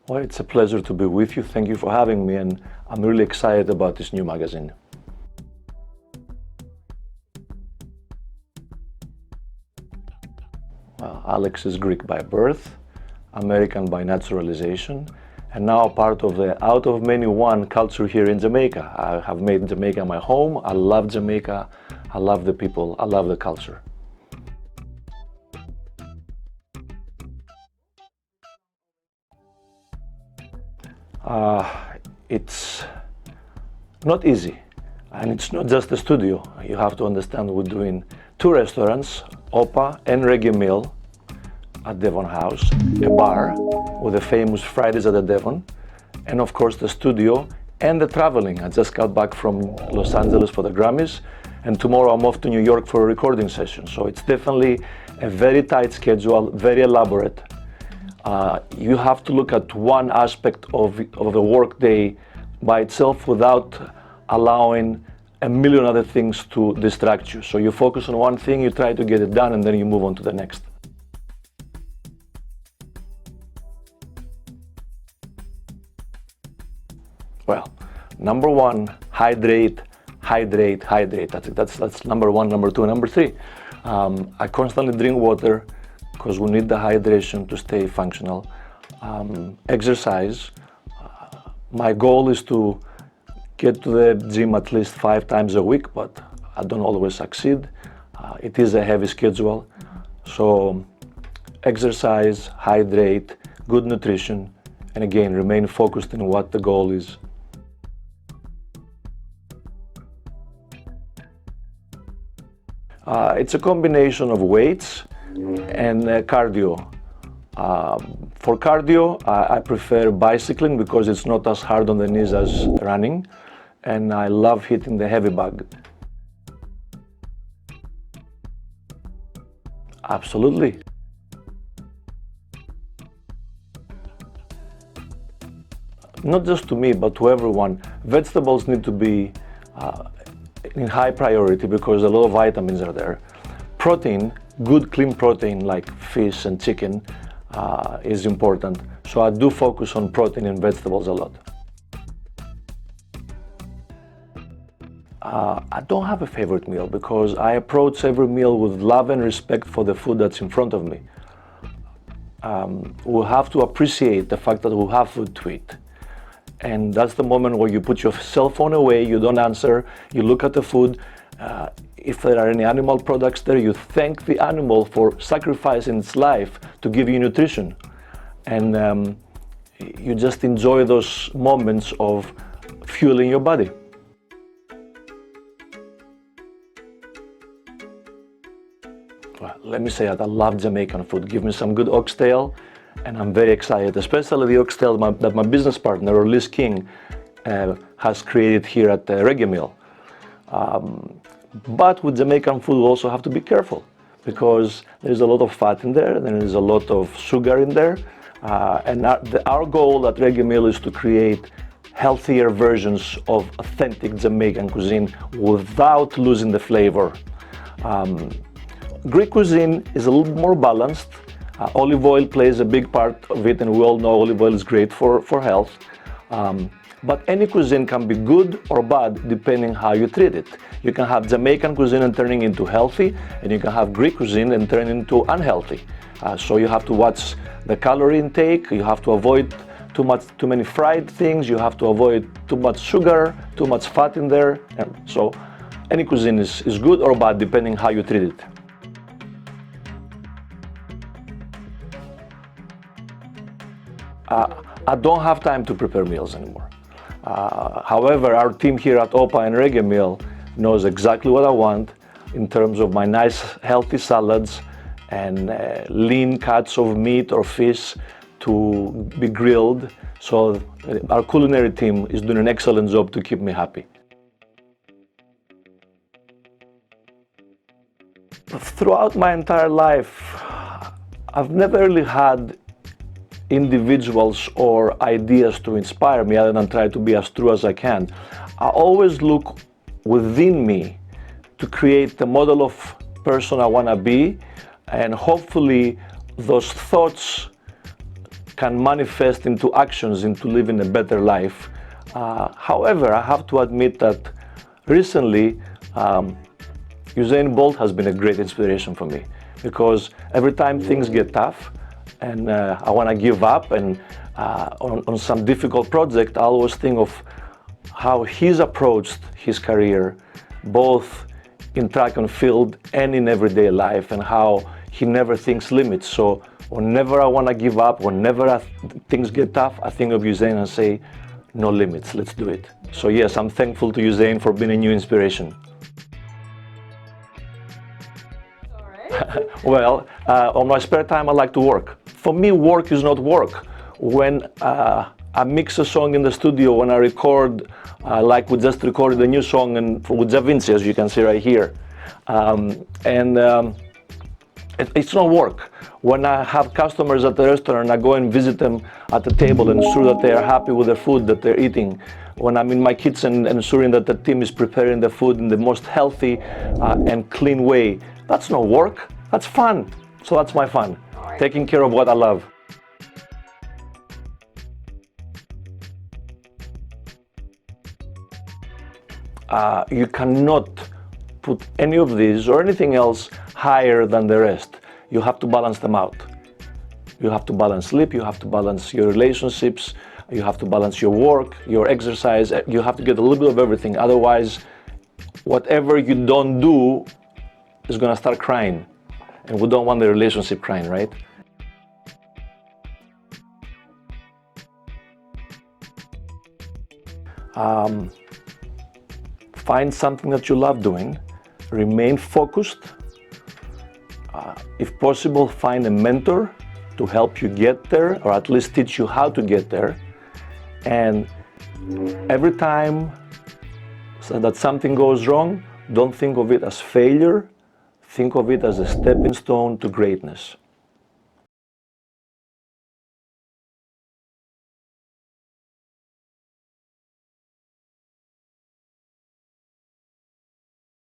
Well, it's a pleasure to be with you. Thank you for having me, and I'm really excited about this new magazine. Well, Alexx is Greek by birth, American by naturalization, and now a part of the out of many one culture here in Jamaica. I have made Jamaica my home. I love Jamaica. I love the people. I love the culture. It's not easy, and it's not just a studio. You have to understand we're doing 2 restaurants, Opa and Reggae Mill at Devon House, a bar with the famous Fridays at the Devon, and of course the studio and the traveling. I just got back from Los Angeles for the Grammys, and tomorrow I'm off to New York for a recording session. So it's definitely a very tight schedule, very elaborate. You have to look at one aspect of the workday by itself without allowing a million other things to distract you. So you focus on one thing, you try to get it done, and then you move on to the next. Well, number one, hydrate, hydrate, hydrate. That's number one. Number two, number three. I constantly drink water because we need the hydration to stay functional. Exercise. My goal is to get to the gym at least 5 times a week, but I don't always succeed. It is a heavy schedule. So exercise, hydrate, good nutrition, and again, remain focused on what the goal is. It's a combination of weights and cardio. For cardio, I prefer bicycling because it's not as hard on the knees as running, and I love hitting the heavy bag. Absolutely. Not just to me, but to everyone. Vegetables need to be in high priority because a lot of vitamins are there. Protein, good clean protein like fish and chicken is important. So I do focus on protein in vegetables a lot. I don't have a favorite meal because I approach every meal with love and respect for the food that's in front of me. We have to appreciate the fact that we have food to eat. And that's the moment where you put your cell phone away, you don't answer, you look at the food. If there are any animal products there, you thank the animal for sacrificing its life to give you nutrition. And you just enjoy those moments of fueling your body. Well, let me say that I love Jamaican food. Give me some good oxtail, and I'm very excited, especially the oxtail that my business partner, Liz King, has created here at the Reggae Mill. But with Jamaican food, we also have to be careful because there's a lot of fat in there, and there is a lot of sugar in there. And our goal at Reggae Mill is to create healthier versions of authentic Jamaican cuisine without losing the flavor. Greek cuisine is a little more balanced. Olive oil plays a big part of it, and we all know olive oil is great for health. But any cuisine can be good or bad depending how you treat it. You can have Jamaican cuisine and turning into healthy, and you can have Greek cuisine and turn into unhealthy. So you have to watch the calorie intake. You have to avoid too many fried things. You have to avoid too much sugar, too much fat in there. And so any cuisine is good or bad depending how you treat it. I don't have time to prepare meals anymore. However, our team here at Opa and Reggae Mill knows exactly what I want in terms of my nice healthy salads and lean cuts of meat or fish to be grilled. So our culinary team is doing an excellent job to keep me happy. Throughout my entire life, I've never really had individuals or ideas to inspire me other than try to be as true as I can. I always look within me to create the model of person I want to be, and hopefully those thoughts can manifest into actions, into living a better life. However, I have to admit that recently, Usain Bolt has been a great inspiration for me, because every time things get tough and I want to give up and on some difficult project, I always think of how he's approached his career, both in track and field and in everyday life, and how he never thinks limits. So whenever I want to give up, whenever things get tough, I think of Usain and say, no limits, let's do it. So yes, I'm thankful to Usain for being a new inspiration. Well, on my spare time I like to work. For me, work is not work. When I mix a song in the studio, when I record, like we just recorded a new song with Da Vinci, as you can see right here. It's not work. When I have customers at the restaurant, I go and visit them at the table and ensure that they are happy with the food that they're eating. When I'm in my kitchen, ensuring that the team is preparing the food in the most healthy and clean way. That's not work, that's fun. So that's my fun, taking care of what I love. You cannot put any of these or anything else higher than the rest. You have to balance them out. You have to balance sleep, you have to balance your relationships, you have to balance your work, your exercise. You have to get a little bit of everything. Otherwise, whatever you don't do is going to start crying. And we don't want the relationship crying, right? Find something that you love doing, remain focused. If possible, find a mentor to help you get there, or at least teach you how to get there. And every time that something goes wrong, don't think of it as failure, think of it as a stepping stone to greatness.